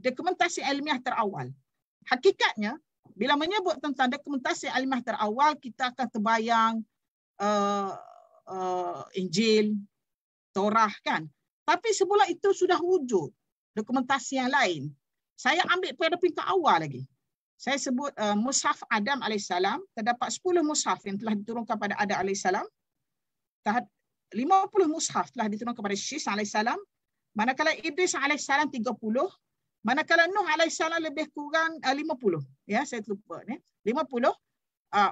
dokumentasi ilmiah terawal. Hakikatnya, bila menyebut tentang dokumentasi ilmiah terawal, kita akan terbayang Injil, Torah kan. Tapi sebelum itu sudah wujud dokumentasi yang lain. Saya ambil pada peringkat awal lagi. Saya sebut Mushaf Adam AS. Terdapat 10 mushaf yang telah diturunkan pada Adam AS. 50 mushaf telah diturunkan kepada Syis AS. Manakala Idris AS 30. Manakala Nuh AS lebih kurang 50. Ya, saya lupa ni. 50.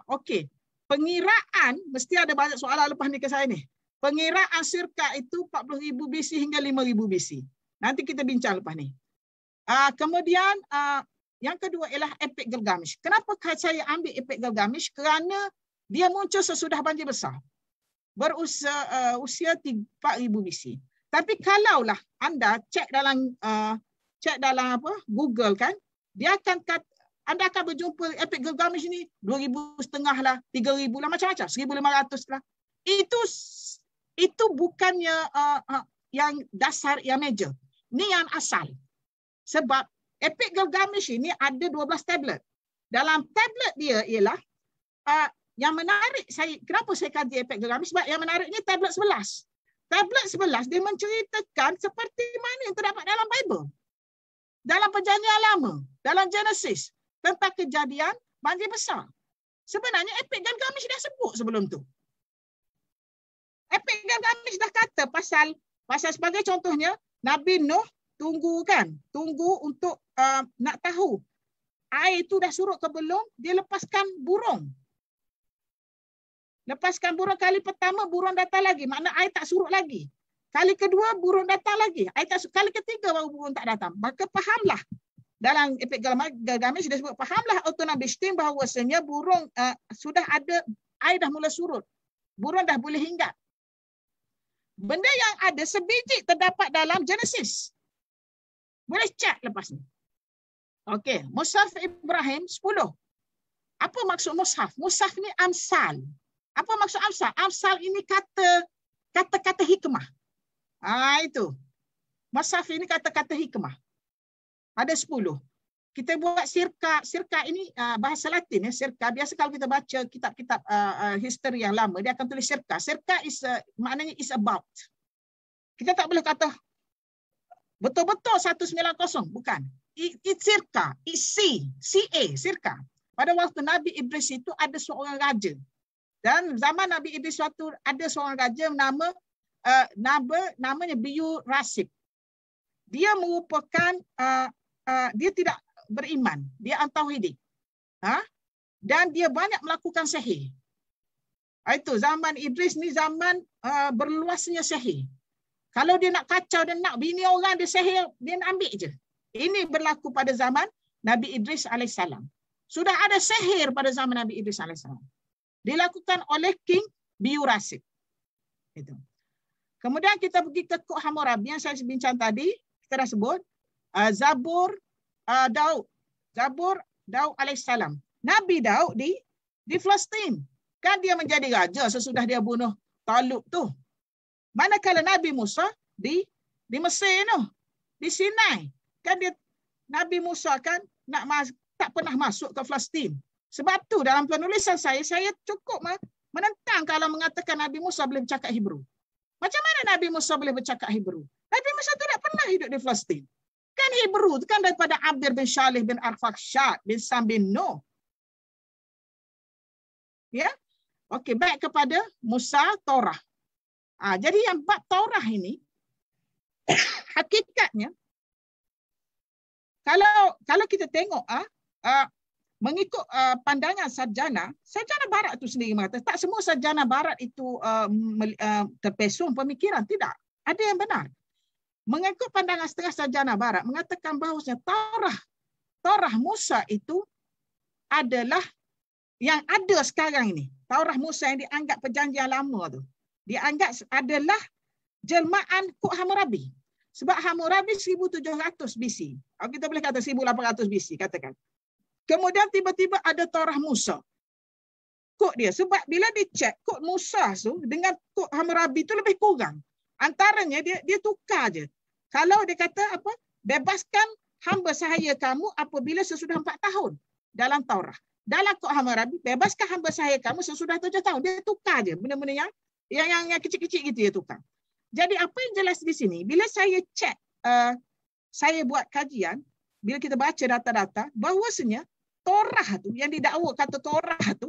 Okey. Pengiraan, mesti ada banyak soalan lepas ni ke saya ni. Pengiraan sirka itu 40,000 BC hingga 5,000 BC. Nanti kita bincang lepas ni. Kemudian yang kedua ialah epik Gilgamesh. Kenapa saya ambil epik Gilgamesh? Kerana dia muncul sesudah banjir besar. Berusia 4,000 BC. Tapi kalaulah anda cek dalam Google kan, dia akan anda akan berjumpa epik Gilgamesh ni 2,500 lah, 3,000 lah, macam-macam, 1,500 lah. Itu bukannya yang dasar, yang major. Ini yang asal. Sebab epik Gilgamesh ini ada 12 tablet. Dalam tablet dia ialah yang menarik kenapa saya kaji epik Gilgamesh? Sebab yang menarik ni tablet 11. Tablet 11 dia menceritakan seperti mana yang terdapat dalam Bible. Dalam Perjanjian Lama, dalam Genesis, tentang kejadian banjir besar. Sebenarnya epik Gilgamesh dah sebut sebelum tu. Epik Gilgamesh dah kata pasal sebagai contohnya Nabi Nuh tunggu untuk nak tahu air itu dah surut ke belum, dia lepaskan burung. Kali pertama burung datang lagi, makna air tak surut lagi. Kali kedua burung datang lagi, air tak surut. Kali ketiga baru burung tak datang. Maka fahamlah, dalam epik Gilgamesh dia sebut, fahamlah Otona Bishtim bahawasanya burung sudah ada, air dah mula surut. Burung dah boleh hinggap. Benda yang ada sebiji terdapat dalam Genesis. Boleh cek lepas ni. Okey, Mushaf Ibrahim 10. Apa maksud mushaf? Mushaf ni amsal. Apa maksud amsal? Amsal ini kata-kata hikmah. Itu. Mushaf ini kata-kata hikmah. Ada 10. Kita buat sirka. Sirka ini bahasa Latin ya, sirka. Biasa kalau kita baca kitab-kitab history yang lama, dia akan tulis sirka. Sirka maknanya is about. Kita tak boleh kata betul-betul 190, bukan. It's sirka, it's CA, sirka. Pada waktu Nabi Idris itu ada seorang raja. Dan zaman Nabi Idris waktu ada seorang raja namanya Biu Rasib. Dia merupakan dia tidak beriman, dia antauhidi. Dan dia banyak melakukan sihir. Itu zaman Idris ni zaman berluasnya sihir. Kalau dia nak kacau dan nak bini orang, dia sihir, dia nak ambil je. Ini berlaku pada zaman Nabi Idris AS. Sudah ada sihir pada zaman Nabi Idris AS. Dilakukan oleh King Biu Rasib. Itu. Kemudian kita pergi ke Kuk Hammurabi yang saya bincang tadi, kita dah sebut. Zabur Daud. Zabur Daud AS. Nabi Daud di Palestin. Kan dia menjadi raja sesudah dia bunuh Talut tu. Manakala Nabi Musa di Mesir tu, di Sinai. Kan Nabi Musa kan tak pernah masuk ke Palestin. Sebab tu dalam penulisan saya cukup menentang kalau mengatakan Nabi Musa boleh bercakap Hebrew. Macam mana Nabi Musa boleh bercakap Hebrew? Nabi Musa tidak pernah hidup di Palestin. Kan Hebrew itu kan daripada Abir bin Shalih bin Arfakshad bin Sam bin Nuh. Ya? Okey, baik kepada Musa Torah. Jadi yang bab Torah ini hakikatnya kalau kita tengok mengikut pandangan sarjana barat itu sendiri mengatakan tak semua sarjana barat itu terpesong pemikiran, tidak. Ada yang benar. Mengikut pandangan setengah sarjana barat mengatakan bahawasanya Torah Musa itu adalah yang ada sekarang ini. Taurah Musa yang dianggap perjanjian lama tu. Dianggap adalah jelmaan Kuk Hammurabi. Sebab Hammurabi 1700 BC. Kita boleh kata 1800 BC katakan. Kemudian tiba-tiba ada Taurah Musa. Kuk dia. Sebab bila dicek Kuk Musa tu dengan Kuk Hammurabi tu lebih kurang. Antaranya dia tukar je. Kalau dia kata bebaskan hamba sahaya kamu apabila sesudah 4 tahun dalam Taurat. Dalam Quran Hammurabi, bebaskan hamba sahaya kamu sesudah 7 tahun. Dia tukar je benda-benda yang kecil-kecil gitu dia tukar. Jadi apa yang jelas di sini, bila saya cek, saya buat kajian, bila kita baca data-data, bahawasanya Torah tu, yang didakwa kata Torah tu,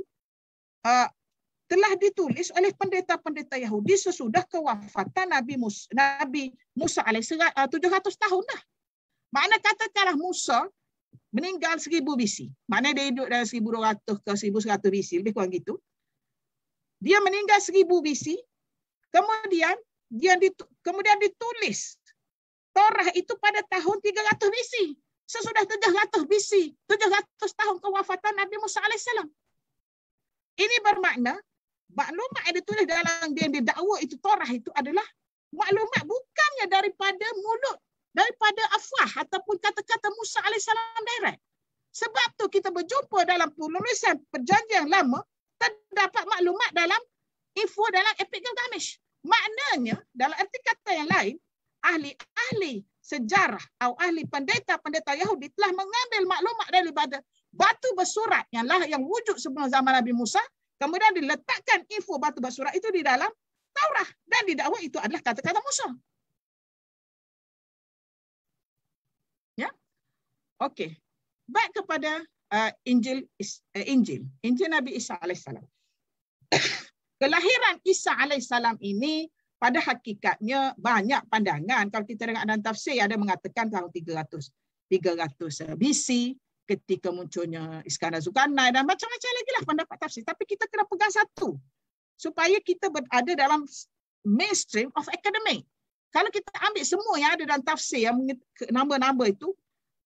telah ditulis oleh pendeta-pendeta Yahudi sesudah kewafatan Nabi Musa AS 700 tahun dah. Makna katakanlah Musa meninggal 1000 BC. Makna dia hidup dalam 1200 ke 1100 BC, lebih kurang gitu. Dia meninggal 1000 BC, kemudian ditulis Torah itu pada tahun 300 BC. Sesudah 700 BC, 700 tahun kewafatan Nabi Musa AS. Ini bermakna maklumat yang ditulis dalam yang didakwa itu Torah itu adalah maklumat bukannya daripada mulut, daripada afwah ataupun kata-kata Musa AS direct. Sebab tu kita berjumpa dalam penulisan perjanjian lama, terdapat maklumat dalam info dalam Epik Gilgamesh. Maknanya, dalam arti kata yang lain, ahli-ahli sejarah atau ahli pendeta-pendeta Yahudi telah mengambil maklumat daripada batu bersurat yang wujud sebelum zaman Nabi Musa, kemudian diletakkan info batu bersurat itu di dalam Taurat dan didakwa itu adalah kata-kata Musa. Ya, okey. Baik kepada Injil Nabi Isa alaihissalam. Kelahiran Isa alaihissalam ini pada hakikatnya banyak pandangan. Kalau kita dengar dalam tafsir, ada mengatakan tahun 300 BC, ketika munculnya Iskandar Zulkarnain dan macam-macam lagi lah pendapat tafsir. Tapi kita kena pegang satu, supaya kita berada dalam mainstream of academic. Kalau kita ambil semua yang ada dalam tafsir, yang nama-nama itu,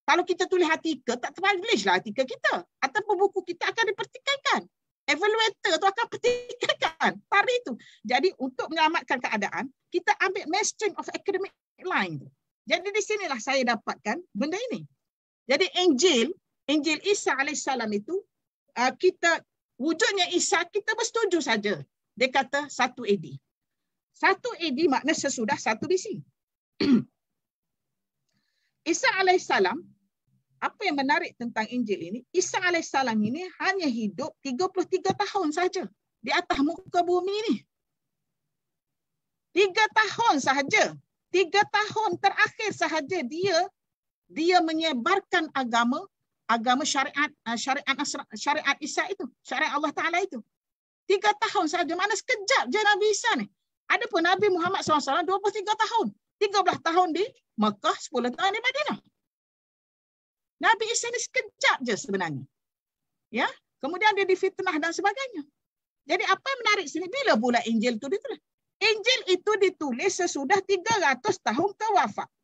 kalau kita tulis artikel, tak terpublish lah artikel kita. Ataupun buku kita akan dipertikaikan. Evaluator tu akan pertikaikan tarikh itu. Jadi untuk menyelamatkan keadaan, kita ambil mainstream of academic line. Jadi di sinilah saya dapatkan benda ini. Jadi Injil Isa alaihissalam itu, kita wujudnya Isa, kita bersetuju saja. Dia kata 1 AD. 1 AD makna sesudah 1 BC. Isa alaihissalam, apa yang menarik tentang Injil ini, Isa alaihissalam ini hanya hidup 33 tahun saja di atas muka bumi ini. 3 tahun sahaja. 3 tahun terakhir sahaja dia menyebarkan agama syariat Isa itu, syariat Allah Taala itu. 3 tahun saja, mana sekejap je Nabi Isa ni. Adapun Nabi Muhammad SAW 23 tahun. 13 tahun di Mekah, 10 tahun di Madinah. Nabi Isa ni sekejap je sebenarnya. Ya, kemudian dia difitnah dan sebagainya. Jadi apa yang menarik sini, bila pula Injil itu ditulis? Injil itu ditulis sesudah 300 tahun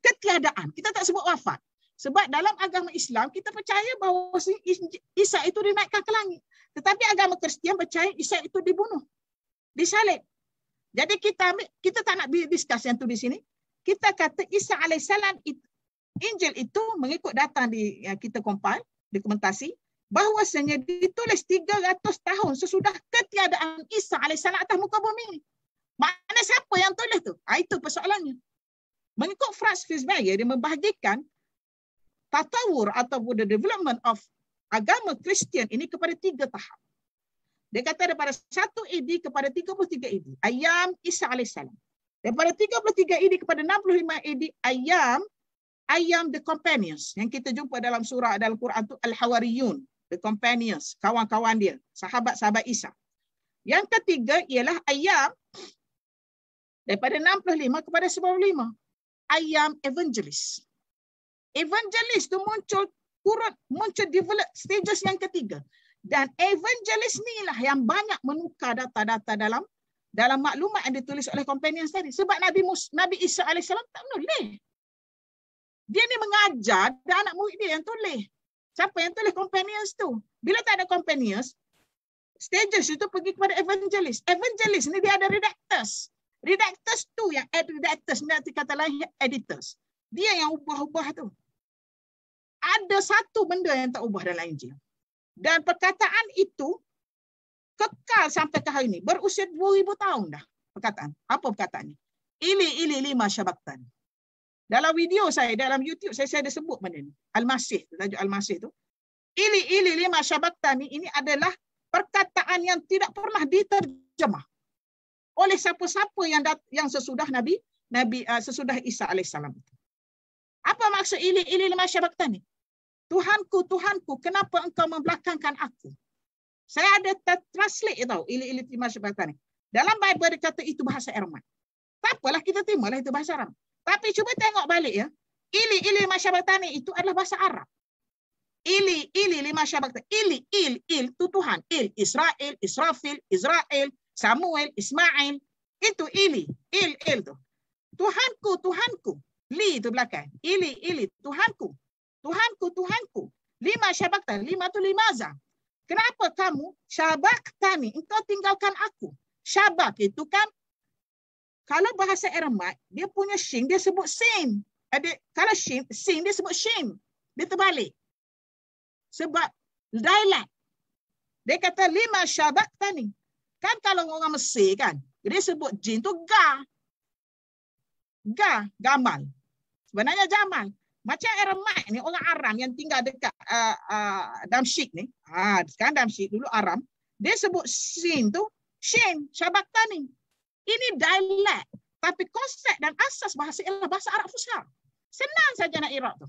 ketiadaan. Kita tak sebut wafat. Sebab dalam agama Islam, kita percaya bahawa Isa itu dinaikkan ke langit. Tetapi agama Kristian percaya Isa itu dibunuh, disalib. Jadi kita tak nak discuss yang tu di sini. Kita kata Isa alaihissalam itu, Injil itu mengikut data yang kita compile, dokumentasi, bahawasanya ditulis 300 tahun sesudah ketiadaan Isa alaihissalam atas muka bumi. Mana siapa yang tulis tu? Itu persoalannya. Mengikut Franz Fitzmayer, dia membahagikan tatawur ataupun the development of agama Kristian ini kepada 3 tahap. Dia kata daripada 1 AD kepada 33 AD, ayam Isa alaihissalam. Daripada 33 AD kepada 65 AD, ayam the companions yang kita jumpa dalam surah dalam Quran tu Al-Hawariyun, the companions, kawan-kawan dia, sahabat-sahabat Isa. Yang ketiga ialah ayam daripada 65 kepada 95, ayam evangelis. Evangelis tu muncul develop stages yang ketiga. Dan evangelis ni lah yang banyak menukar data-data dalam maklumat yang ditulis oleh companions tadi. Sebab Nabi Isa alaihissalam tak menulis. Dia ni mengajar dan anak murid dia yang tulis. Siapa yang tulis companions tu? Bila tak ada companions, stages itu pergi kepada evangelis. Evangelis ni dia ada redactors. Redactors tu yang redactors, nanti kata lain editors. Dia yang ubah-ubah tu. Ada satu benda yang tak ubah dalam Injil. Dan perkataan itu kekal sampai ke hari ini. Berusia 2000 tahun dah perkataan. Apa perkataannya? Ili lima syabaktan. Dalam video saya, dalam YouTube saya ada sebut mana ni. Al-Masih, tajuk Al-Masih tu. Ili lima syabaktani ini adalah perkataan yang tidak pernah diterjemah oleh siapa-siapa yang sesudah sesudah Isa alaihissalam. Apa maksud ili lima syabaktani? Tuhanku, kenapa engkau membelakangkan aku? Saya ada translate tahu ili lima syabaktani. Dalam Bible dia kata itu bahasa Aramaik. Tak apalah, kita terimalah itu bahasa Arab. Tapi cuba tengok balik ya. Ili lima syabaktani itu adalah bahasa Arab. Ili lima syabaktani. Il itu Tuhan. Il Israel, Israfil, Israel, Samuel, Ismail. Itu ili. Il tu. Tuhanku. Li itu belakang. Ili Tuhanku. Lima syabaktani. Lima tu limaza. Kenapa kamu syabaktani? Engkau tinggalkan aku. Syabak itu kan, kalau bahasa Aramaik, dia punya shin, dia sebut sin. Kalau sin, dia sebut shin. Dia terbalik. Sebab dialek. Dia kata lima syabaktani. Kan kalau orang Mesir kan, dia sebut jin tu gamal. Sebenarnya jamal. Macam Aramaik ni, orang Aram yang tinggal dekat Damsyik ni. Sekarang Damsyik, dulu Aram. Dia sebut sin tu shin, syabaktani. Ini dialek. Tapi konsep dan asas bahasa ialah bahasa Arab Fusha. Senang saja nak i'rab tu.